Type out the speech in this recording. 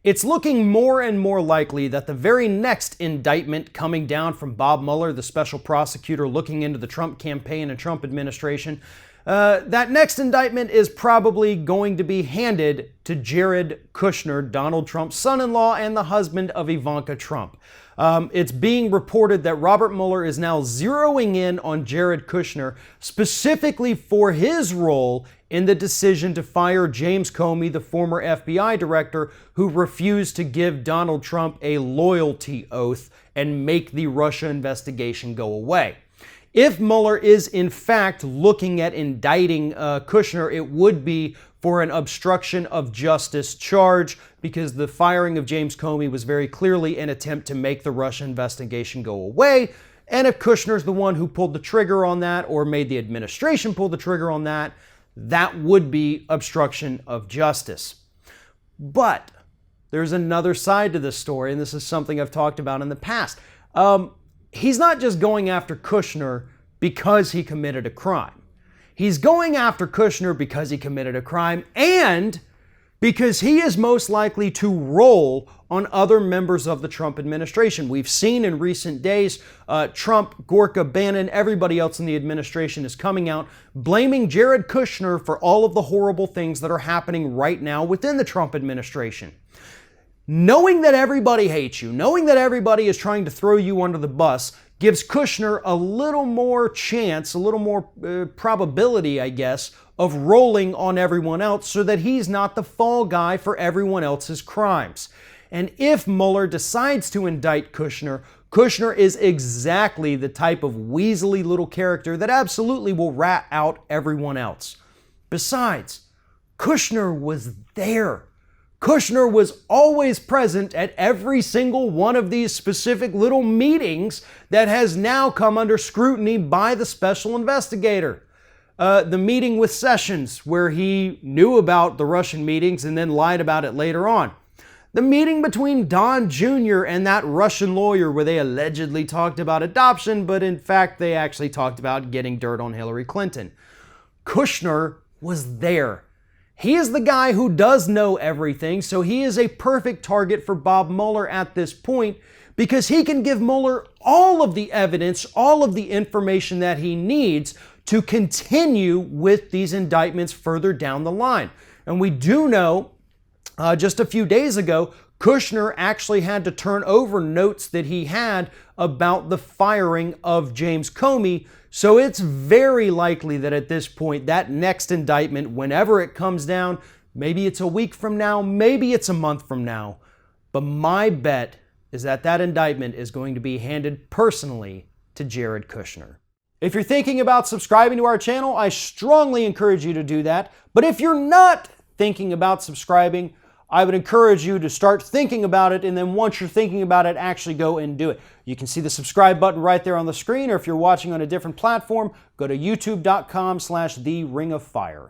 It's looking more and more likely that the very next indictment coming down from Bob Mueller, the special prosecutor looking into the Trump campaign and Trump administration, that next indictment is probably going to be handed to Jared Kushner, Donald Trump's son-in-law and the husband of Ivanka Trump. It's being reported that Robert Mueller is now zeroing in on Jared Kushner specifically for his role in the decision to fire James Comey, the former FBI director, who refused to give Donald Trump a loyalty oath and make the Russia investigation go away. If Mueller is in fact looking at indicting Kushner, it would be for an obstruction of justice charge, because the firing of James Comey was very clearly an attempt to make the Russia investigation go away. And if Kushner's the one who pulled the trigger on that, or made the administration pull the trigger on that, that would be obstruction of justice. But there's another side to this story, and this is something I've talked about in the past. He's not just going after Kushner because he committed a crime. He's going after Kushner because he committed a crime and because he is most likely to roll on other members of the Trump administration. We've seen in recent days, Trump, Gorka, Bannon, everybody else in the administration is coming out blaming Jared Kushner for all of the horrible things that are happening right now within the Trump administration. Knowing that everybody hates you, knowing that everybody is trying to throw you under the bus, gives Kushner a little more chance, a little more probability, I guess, of rolling on everyone else so that he's not the fall guy for everyone else's crimes. And if Mueller decides to indict Kushner, Kushner is exactly the type of weaselly little character that absolutely will rat out everyone else. Besides, Kushner was there. Kushner was always present at every single one of these specific little meetings that has now come under scrutiny by the special investigator. The meeting with Sessions, where he knew about the Russian meetings and then lied about it later on. The meeting between Don Jr. and that Russian lawyer, where they allegedly talked about adoption, but in fact they actually talked about getting dirt on Hillary Clinton. Kushner was there. He is the guy who does know everything, so he is a perfect target for Bob Mueller at this point, because he can give Mueller all of the evidence, all of the information that he needs to continue with these indictments further down the line. And we do know, just a few days ago, Kushner actually had to turn over notes that he had about the firing of James Comey. So it's very likely that at this point, that next indictment, whenever it comes down, maybe it's a week from now, maybe it's a month from now, but my bet is that that indictment is going to be handed personally to Jared Kushner. If you're thinking about subscribing to our channel, I strongly encourage you to do that. But if you're not thinking about subscribing, I would encourage you to start thinking about it, and then once you're thinking about it, actually go and do it. You can see the subscribe button right there on the screen, or if you're watching on a different platform, go to youtube.com/theringofFire.